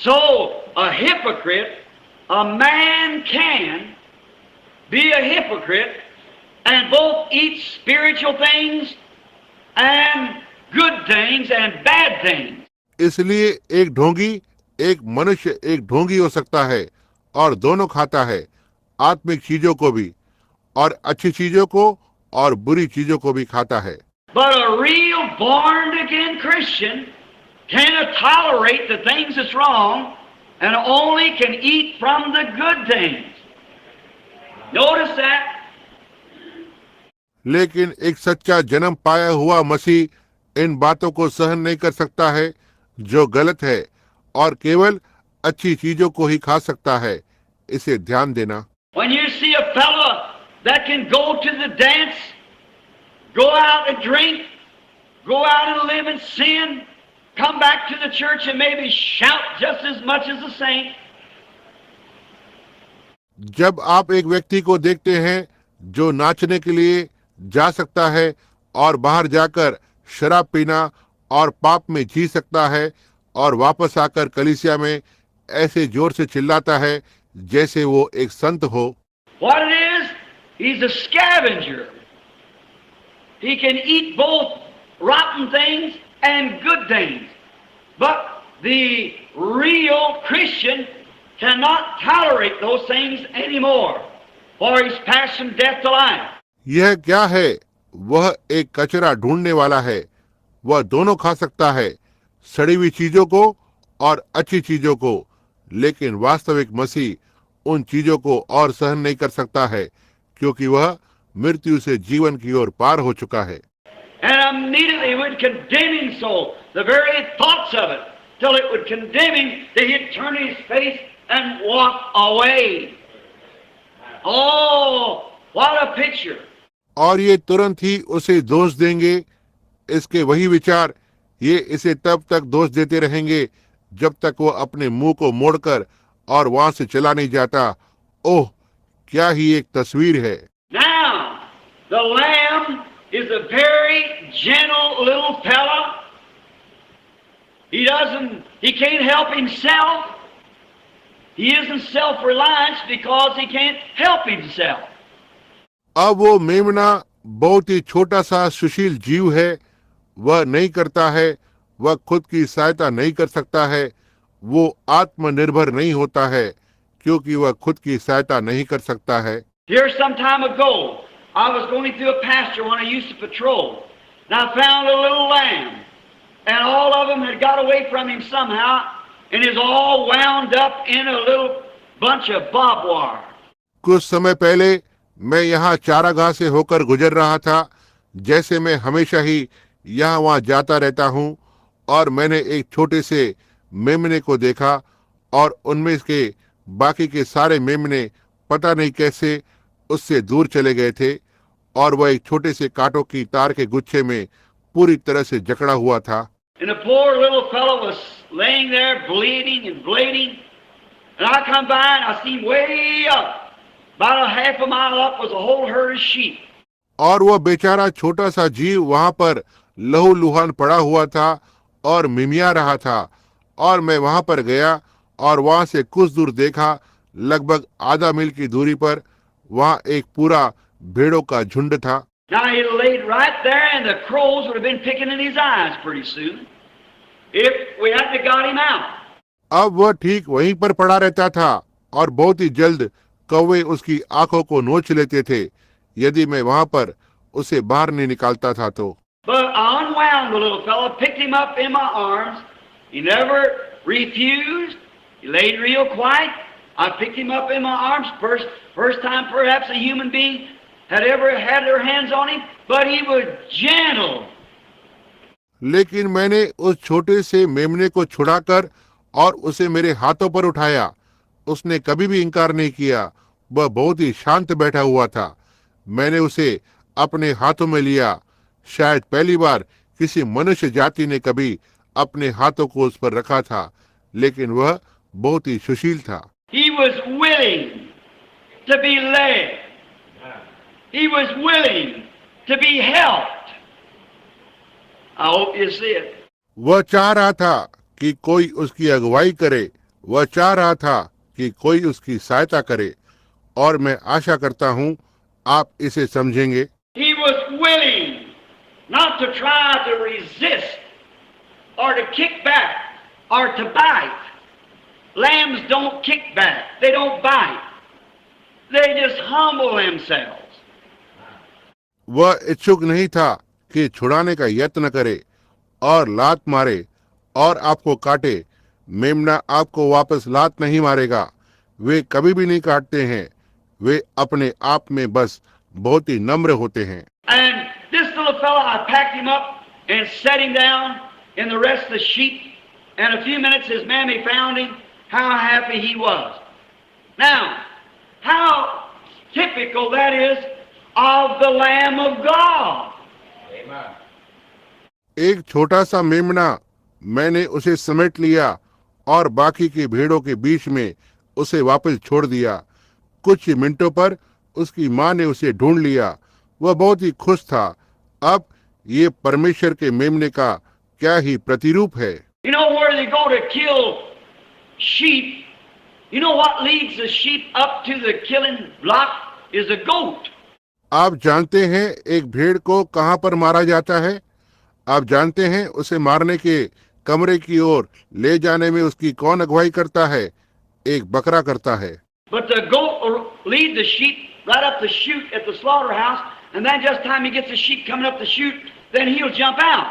So, a hypocrite, a man can be a hypocrite and both eat spiritual things and good things and bad things. इसलिए एक मनुष्य एक ढोंगी हो सकता है और दोनों खाता है, आत्मिक चीजों को भी और अच्छी चीजों को और बुरी चीजों को भी खाता है। But a real born again Christian cannot tolerate the things that's wrong and only can eat from the good things. Notice that. लेकिन एक सच्चा जन्म पाया हुआ मसीह इन बातों को सहन नहीं कर सकता है जो गलत है और केवल अच्छी चीजों को ही खा सकता है। इसे ध्यान देना। When you see a fellow that can go to the dance, go out and drink, go out and live in sin, come back to the church and maybe shout just as much as the saint. जब आप एक व्यक्ति को देखते हैं जो नाचने के लिए जा सकता है और बाहर जाकर शराब पीना और पाप में जी सकता है और वापस आकर कलीसिया में ऐसे जोर से चिल्लाता है जैसे वो एक संत हो। What it is, he's a scavenger. He can eat both rotten things and good things. But the real Christian cannot tolerate those things anymore, for he's passed from death to life. यह क्या है? वह एक कचरा ढूंढने वाला है। वह दोनों खा सकता है, सड़ी हुई चीजों को और अच्छी चीजों को, लेकिन वास्तविक मसीह उन चीजों को और सहन नहीं कर सकता है क्योंकि वह मृत्यु से जीवन की ओर पार हो चुका है। And immediately would condemn him so, the very thoughts of it, till it would condemn him that he'd turn his face and walk away. Oh, what a picture! और ये तुरंत ही उसे दोष देंगे। इसके वही विचार ये इसे तब तक दोष देते रहेंगे जब तक वो अपने मुंह को मोड़कर और वहां से चला नहीं जाता। ओह, क्या ही एक तस्वीर है। Now, the lamb is a very gentle little fella. He can't help himself. He isn't self-reliant because he can't help himself. अब वो मेमना बहुत ही छोटा सा सुशील जीव है। वह नहीं करता है, वह खुद की सहायता नहीं कर सकता है। वो आत्मनिर्भर नहीं होता है क्योंकि वह खुद की सहायता नहीं कर सकता है। Here some time ago, I was going through a pasture when I used to patrol, and I found a little lamb, and all of them had got away from him somehow, and is all wound up in a little bunch of barbed wire. कुछ समय पहले मैं यहाँ चारागाह से होकर गुजर रहा था, जैसे मैं हमेशा ही यहाँ वहाँ जाता रहता हूँ, और मैंने एक छोटे से मेमने को देखा और उनमें के बाकी के सारे मेमने पता नहीं कैसे उससे दूर चले गए थे और वह एक छोटे से कांटों की तार के गुच्छे में पूरी तरह से जकड़ा हुआ था। And the poor little fellow was laying there bleeding and bleeding, and I come by and I see way up, about a half a mile up, was a whole herd of sheep. और वह बेचारा छोटा सा जीव वहां पर लहूलुहान पड़ा हुआ था और मिमिया रहा था, और मैं वहां पर गया और वहां से कुछ दूर देखा, लगभग आधा मील की दूरी पर वहां एक पूरा भेड़ों का झुंड था। Now he laid right there, and the crows would have been picking in his eyes pretty soon if we hadn't got him out. अब वह ठीक वहीं पर पड़ा रहता था और बहुत ही जल्द कौवे उसकी आंखों को नोच लेते थे यदि मैं वहां पर उसे बाहर नहीं निकालता था तो। But I unwound the little fellow, picked him up in my arms. He never refused. He laid real quiet. I picked him up in my arms. First time perhaps a human being had ever had their hands on him, but he was gentle. लेकिन मैंने उस छोटे से मेमने को छुड़ाकर और उसे मेरे हाथों पर उठाया। उसने कभी भी इनकार नहीं किया। वह बहुत ही शांत बैठा हुआ था। मैंने उसे अपने हाथों में लिया। शायद पहली बार किसी मनुष्य जाति ने कभी अपने हाथों को उस पर रखा था, लेकिन वह बहुत ही सुशील था। He was willing to be led. He was willing to be helped. I hope you see it. वह चाह रहा था कि कोई उसकी अगुवाई करे। वह चाह रहा था कि कोई उसकी सहायता करे, और मैं आशा करता हूँ आप इसे समझेंगे। He was willing not to try to resist or to kick back or to bite. Lambs don't kick back. They don't bite. They just humble themselves. वह इच्छुक नहीं था कि छुड़ाने का यत्न करे और लात मारे और आपको काटे। मेमना आपको वापस लात नहीं मारेगा। वे कभी भी नहीं काटते हैं। वे अपने आप में बस बहुत ही नम्र होते हैं। And this little fellow, I packed him up and set him down in the rest of the sheep. In a few minutes, his mammy found him. How happy he was. Now, how typical that is of the Lamb of God. Amen. एक छोटा सा मेमना मैंने उसे समेट लिया और बाकी की भेड़ों के बीच में उसे वापस छोड़ दिया। कुछ ही मिनटों पर उसकी माँ ने उसे ढूंढ लिया। वह बहुत ही खुश था। अब ये परमेश्वर के मेमने का क्या ही प्रतिरूप है। You know where they go to kill sheep? You know what leads the sheep up to the killing block is a goat. आप जानते हैं एक भेड़ को कहाँ पर मारा जाता है? आप जानते हैं उसे मारने के कमरे की ओर ले जाने में उसकी कौन अगुवाई करता है? एक बकरा करता है। But the goat will lead the sheep right up the chute at the slaughterhouse, and then just time he gets the sheep coming up the chute, then he'll jump out.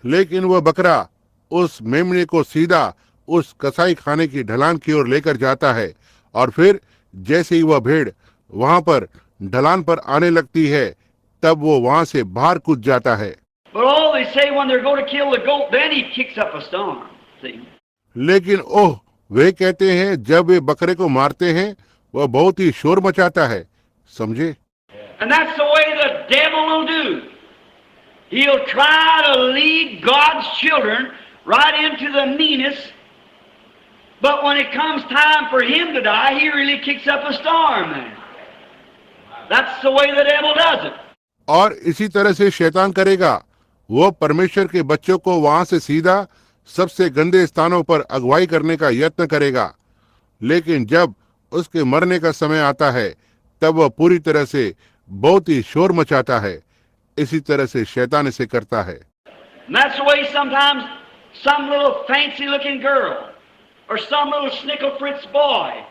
लेकिन वह बकरा उस मेमने को सीधा उस कसाई खाने की ढलान की ओर लेकर जाता है, और फिर जैसे ही वह भेड़ वहां पर ढलान पर आने लगती है, तब वो वहां से बाहर कूद जाता है। But oh, they say when they're going to kill the goat, then he kicks up a storm. See? लेकिन ओह, वे कहते हैं जब वे बकरे को मारते हैं वह बहुत ही शोर मचाता है। समझे? And that's the way the devil will do. He'll try to lead God's children right into the meanest, but when it comes time for him to die, he really kicks up a storm then. That's the way the devil does it. और इसी तरह से शैतान करेगा। वो परमेश्वर के बच्चों को वहां से सीधा सबसे गंदे स्थानों पर अगुवाई करने का यत्न करेगा, लेकिन जब उसके मरने का समय आता है तब वह पूरी तरह से बहुत ही शोर मचाता है। इसी तरह से शैतान इसे करता है। That's the way sometimes some little fancy looking girl or some little snickle fritz boy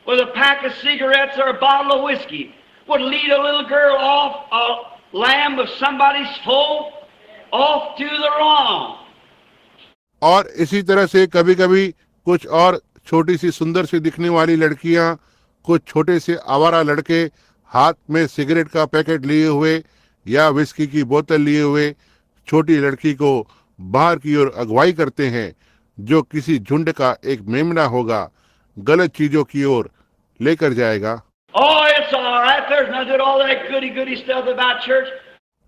with a pack of cigarettes or a bottle of whiskey would lead a little girl off a lamb of somebody's fold off to the wrong. और इसी तरह से कभी कभी कुछ और छोटी सी सुंदर सी दिखने वाली लड़कियां, कुछ छोटे से आवारा लड़के हाथ में सिगरेट का पैकेट लिए हुए या विस्की की बोतल लिए हुए छोटी लड़की को बाहर की ओर अगुवाई करते हैं, जो किसी झुंड का एक मेमना होगा, गलत चीजों की ओर लेकर जाएगा। Oh, it's all right. There's not all that goody stuff about church.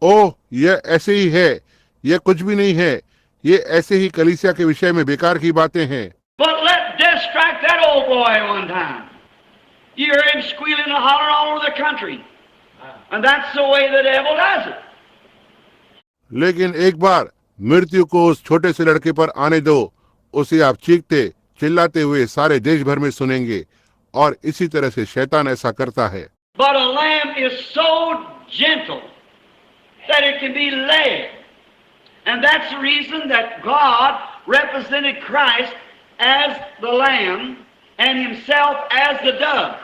ओह, यह ऐसे ही है, यह कुछ भी नहीं है, ये ऐसे ही कलीसिया के विषय में बेकार की बातें हैं। But let death strike that old boy one time. You hear him squealing and hollering all over the country. And that's the way the devil does it. लेकिन एक बार मृत्यु को उस छोटे से लड़के पर आने दो, उसे आप चीखते चिल्लाते हुए सारे देश भर में सुनेंगे, और इसी तरह से शैतान ऐसा करता है। But a lamb is so gentle that it can be led. And that's the reason that God represented Christ as the lamb and himself as the dove.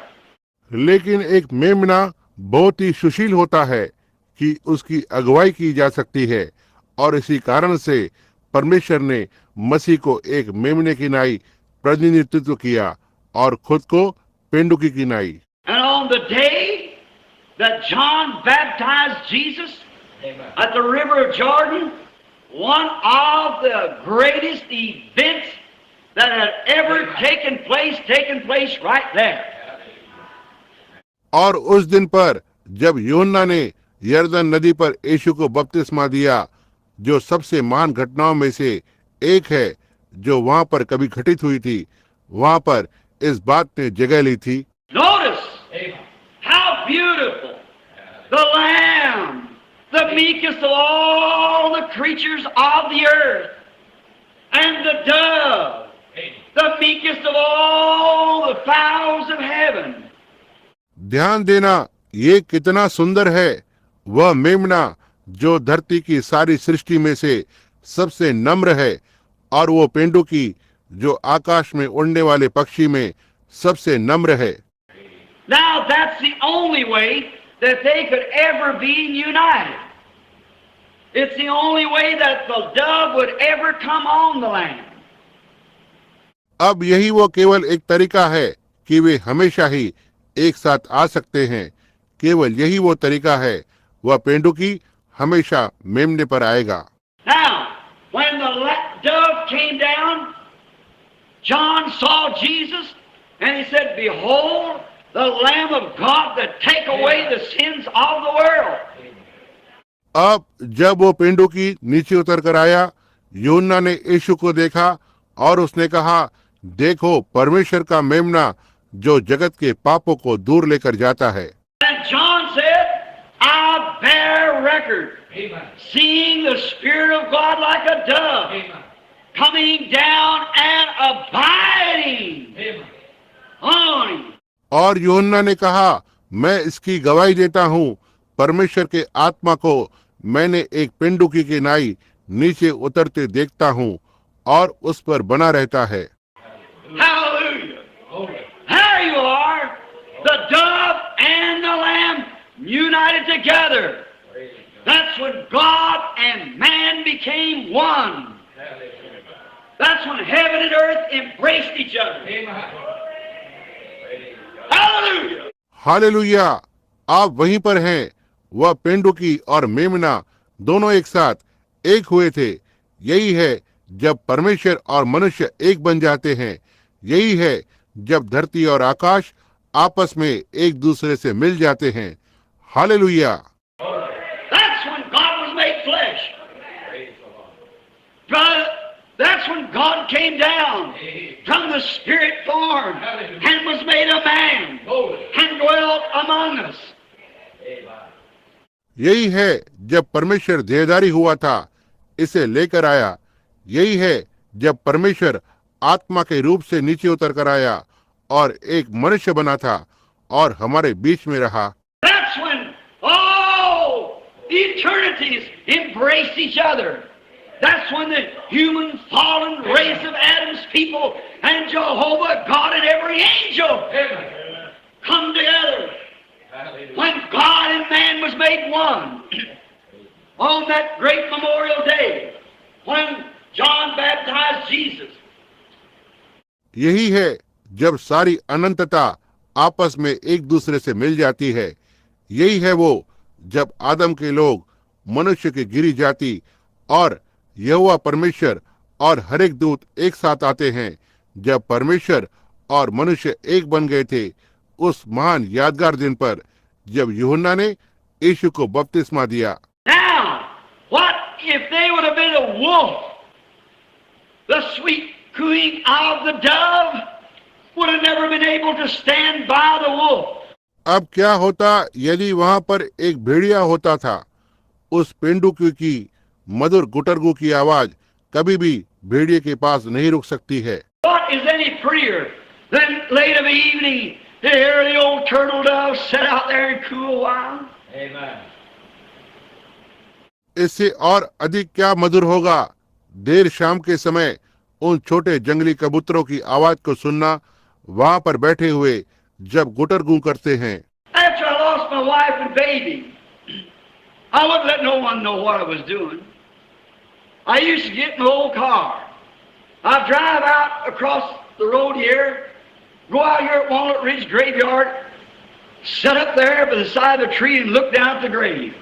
लेकिन एक मेमना बहुत ही सुशील होता है कि उसकी अगुवाई की जा सकती है, और इसी कारण से परमेश्वर ने मसीह को एक मेमने की नाई प्रतिनिधित्व किया और खुद को पेंडुकी की नाई। And on the day that John baptized Jesus at the river of Jordan, one of the greatest events that had ever taken place right there. और उस दिन पर जब यूहन्ना ने यरदन नदी पर यीशु को बपतिस्मा दिया, जो सबसे महान घटनाओं में से एक है जो वहां पर कभी घटित हुई थी, वहां पर इस बात ने जगह ली थी। Notice how beautiful the lamb, the meekest of all the creatures of the earth, and the dove, the meekest of all the fowls of heaven. ध्यान देना, ये कितना सुंदर है, वह मेमना जो धरती की सारी सृष्टि में से सबसे नम्र है, और वो पेंडुकी जो आकाश में उड़ने वाले पक्षी में सबसे नम्र है। Now that's the only way that they could ever be united. It's the only way that the dove would ever come on the land. अब यही वो केवल एक तरीका है कि वे हमेशा ही एक साथ आ सकते हैं। केवल यही वो तरीका है, वह पेंडुकी हमेशा मेमने पर आएगा। Now, when the dove came down, John saw Jesus and he said, "Behold, the Lamb of God that take away the sins of the world." अब जब वो पेंडुकी नीचे उतर कर आया, यूहन्ना ने यीशु को देखा और उसने कहा, देखो परमेश्वर का मेमना जो जगत के पापों को दूर लेकर जाता है। And John said, "I bear record, seeing the Spirit of God like a dove, coming down and abiding on him." और यूहन्ना ने कहा, मैं इसकी गवाही देता हूँ, परमेश्वर के आत्मा को मैंने एक पेंडुकी के नाई नीचे उतरते देखता हूँ और उस पर बना रहता है। Hallelujah! There you are, the dove and the lamb united together. That's when God and man became one. That's when heaven and earth embraced each other. Hallelujah! Hallelujah! आप वहीं पर हैं। वह पेंडुकी और मेमना दोनों एक साथ एक हुए थे। यही है जब परमेश्वर और मनुष्य एक बन जाते हैं। यही है जब धरती और आकाश आपस में एक दूसरे से मिल जाते हैं। Hallelujah! That's when God was made flesh. Brother, that's when God came down from the spirit form and was made a man and dwelt among us. यही है जब परमेश्वर देहधारी हुआ था, इसे लेकर आया। यही है जब परमेश्वर आत्मा के रूप से नीचे उतर कर आया और एक मनुष्य बना था और हमारे बीच में रहा। That's when all eternities embraced each other. That's when the human fallen race of Adam's people and Jehovah God and every angel come together. When God and man was made one on that great memorial day when John baptized Jesus. यही है जब सारी अनंतता आपस में एक दूसरे से मिल जाती है। यही है वो जब आदम के लोग, मनुष्य की गिरी जाति और यहोवा परमेश्वर और हर एक दूत एक साथ आते हैं। जब परमेश्वर और मनुष्य एक बन गए थे, उस महान यादगार दिन पर जब यूहन्ना ने यीशु को बपतिस्मा दिया। Now, what if they would have been a wolf? The sweet cooing of the dove would have never been able to stand by the wolf. अब क्या होता यदि वहां पर एक भेड़िया होता था? उस पेंडुकी की मधुर गुटरगू की आवाज कभी भी भेड़िए के पास नहीं रुक सकती है। What is any prettier than late of the evening to hear the old turtle dove sit out there and coo a while? Amen. इससे और अधिक क्या मधुर होगा देर शाम के समय उन छोटे जंगली कबूतरों की आवाज को सुनना, वहां पर बैठे हुए जब गुटरगू करते हैं। After I lost my wife and baby, I wouldn't let no one know what I was doing. I used to get in my old car. I'd drive out across the road here, go out here at Walnut Ridge Graveyard, sit up there by the side of the tree and look down at the grave.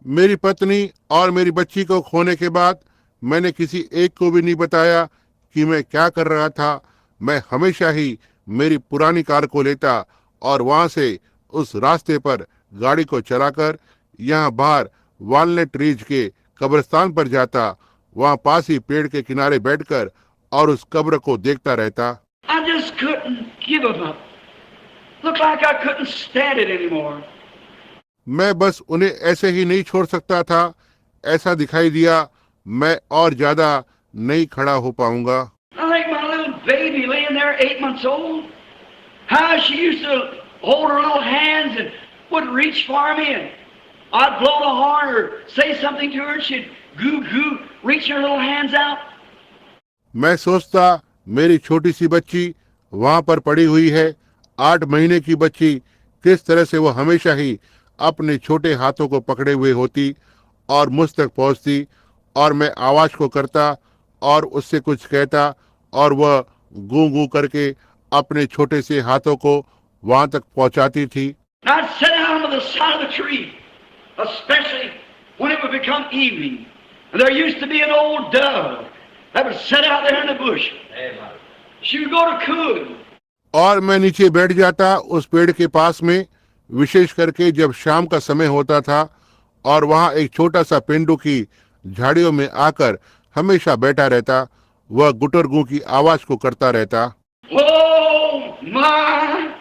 मेरी पत्नी और मेरी बच्ची को खोने के बाद मैंने किसी एक को भी नहीं बताया कि मैं क्या कर रहा था। मैं हमेशा ही मेरी पुरानी कार को लेता और वहां से उस रास्ते पर गाड़ी को चलाकर यहाँ बाहर वालनट रिज के कब्रिस्तान पर जाता। वहां पास ही पेड़ के किनारे बैठकर और उस कब्र को देखता रहता। I just couldn't give it up. Looked like I couldn't stand it anymore. मैं बस उन्हें ऐसे ही नहीं छोड़ सकता था। ऐसा दिखाई दिया मैं और ज्यादा नहीं खड़ा हो पाऊंगा। I think my baby laying there 8 months old. How she used to hold her little hands and would reach for me, and I'd blow the horn or say something to her, and she'd goo goo, reach her little hands out. मैं सोचता मेरी छोटी सी बच्ची वहां पर पड़ी हुई है, 8 महीने की बच्ची, किस तरह से वो हमेशा ही अपने छोटे हाथों को पकड़े हुए होती और मुझ तक पहुंचती, और मैं आवाज को करता और उससे कुछ कहता, और वह गूं गूं करके अपने छोटे से हाथों को वहां तक पहुंचाती थी। I'd sit down on the side of the tree, especially when it would become evening. And there used to be an old dove that would sit out there in the bush. She would go to cooing. और मैं नीचे बैठ जाता उस पेड़ के पास में, विशेष करके जब शाम का समय होता था, और वहां एक छोटा सा पेंडू की झाड़ियों में आकर हमेशा बैठा रहता, वह गुटर गूं की आवाज को करता रहता। Oh my!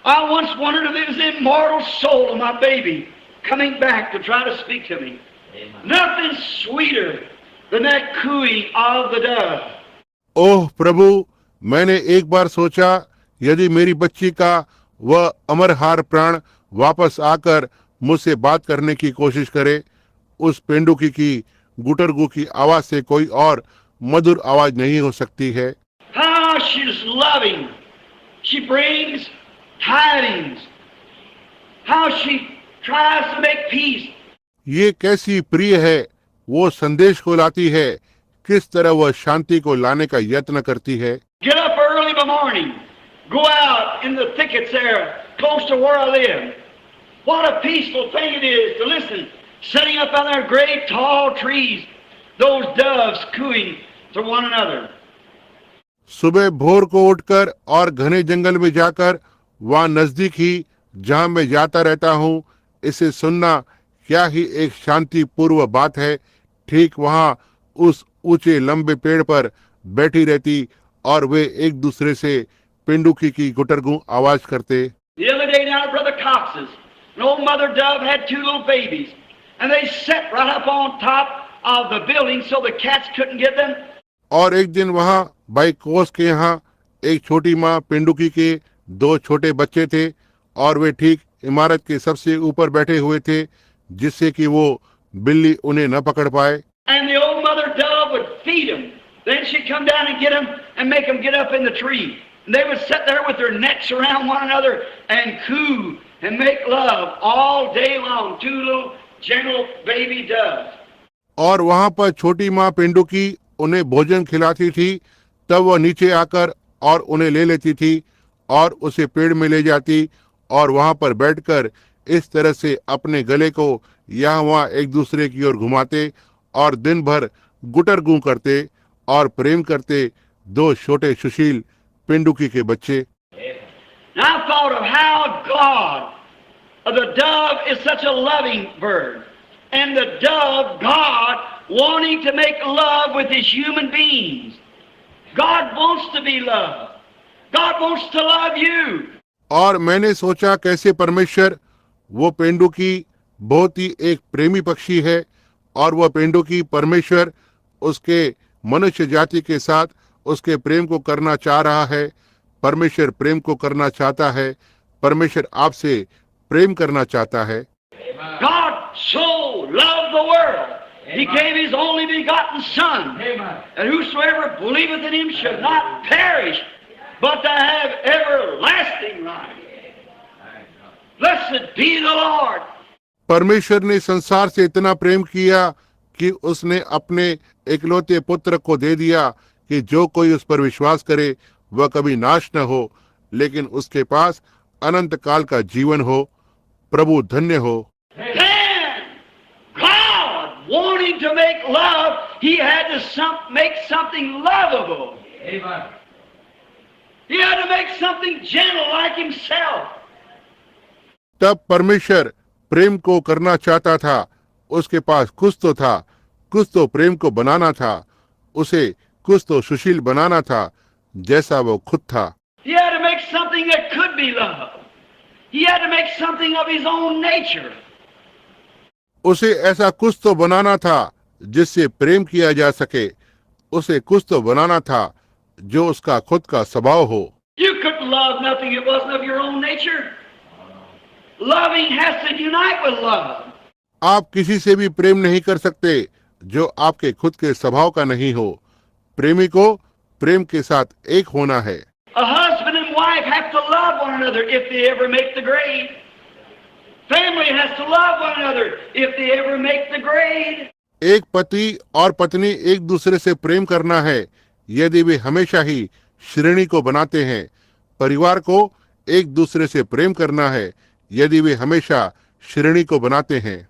I once wondered if it was the immortal soul of my baby coming back to try to speak to me. Nothing sweeter than that cooing of the dove. ओह प्रभु, मैंने एक बार सोचा यदि मेरी बच्ची का वह अमरहार प्राण वापस आकर मुझसे बात करने की कोशिश करे, उस पेंडुकी की गुटरगू की आवाज से कोई और मधुर आवाज नहीं हो सकती है। How she's loving. She brings tidings. How she tries to make peace. ये कैसी प्रिय है, वो संदेश को लाती है, किस तरह वह शांति को लाने का यत्न करती है। Get up early in the morning. Go out in the thickets there, close to where I live. What a peaceful thing it is to listen, sitting up on their great tall trees, those doves cooing to one another. सुबह भोर को उठकर और घने जंगल में जाकर वहां नजदीक ही जहां मैं जाता रहता हूं, इसे सुनना क्या ही एक शांतिपूर्व बात है। ठीक वहां उस ऊंचे लंबे पेड़ पर बैठी रहती और वे एक दूसरे से पेंडुकी की गुटरगू आवाज करते। The other day down at Brother Cox's, an old mother dove had 2 little babies, and they sat right up on top of the building so the cats couldn't get them. और एक दिन वहां भाई कोस के यहाँ एक छोटी माँ पेंडुकी के 2 छोटे बच्चे थे, और वे ठीक इमारत के सबसे ऊपर बैठे हुए थे, जिससे कि वो बिल्ली उन्हें न पकड़ पाए। And the old mother dove would feed them. Then she'd come down and get them and make them get up in the tree. And they would sit there with their necks around one another and coo and make love all day long. 2 little gentle baby doves. और वहां पर छोटी माँ पेंडुकी उन्हें भोजन खिलाती थी, तब वह नीचे आकर और उन्हें ले लेती थी और उसे पेड़ में ले जाती, और वहां पर बैठकर इस तरह से अपने गले को यहाँ वहाँ एक दूसरे की ओर घुमाते और दिन भर गुटरगू करते और प्रेम करते 2 छोटे सुशील पेंडुकी के बच्चे। Now I thought of how God, the dove is such a loving bird, and the dove, God, wanting to make love with his human beings. God wants to be loved. God wants to love you. और मैंने सोचा कैसे परमेश्वर, वो पेंडुकी बहुत ही एक प्रेमी पक्षी है, और वह पेंडुकी परमेश्वर उसके मनुष्य जाति के साथ उसके प्रेम को करना चाह रहा है। परमेश्वर प्रेम को करना चाहता है, परमेश्वर आपसे प्रेम करना चाहता है। God so loved the world, He gave His only begotten Son, and whosoever believeth in Him should not perish, but to have everlasting life. Blessed be the Lord. परमेश्वर ने संसार से इतना प्रेम किया कि उसने अपने एकलौते पुत्र को दे दिया कि जो कोई उस पर विश्वास करे वह कभी नाश न हो, लेकिन उसके पास अनंत काल का जीवन हो। प्रभु धन्य हो। Then God, wanting to make love, He had to make something lovable. Amen. He had to make something gentle like Himself. तब परमेश्वर प्रेम को करना चाहता था, उसके पास कुछ तो था, कुछ तो प्रेम को बनाना था, उसे कुछ तो सुशील बनाना था जैसा वो खुद था। He had to make something that could be loved. He had to make something of his own nature. उसे ऐसा कुछ तो बनाना था जिससे प्रेम किया जा सके, उसे कुछ तो बनाना था जो उसका खुद का स्वभाव हो। You couldn't love nothing that wasn't of your own nature. Loving has to unite with love. आप किसी से भी प्रेम नहीं कर सकते जो आपके खुद के स्वभाव का नहीं हो। प्रेमी को प्रेम के साथ एक होना है। A husband and wife have to love one another if they ever make the grade. Family has to love one another if they ever make the grade. एक पति और पत्नी एक दूसरे से प्रेम करना है यदि वे हमेशा ही श्रेणी को बनाते हैं। परिवार को एक दूसरे से प्रेम करना है यदि वे हमेशा श्रेणी को बनाते हैं।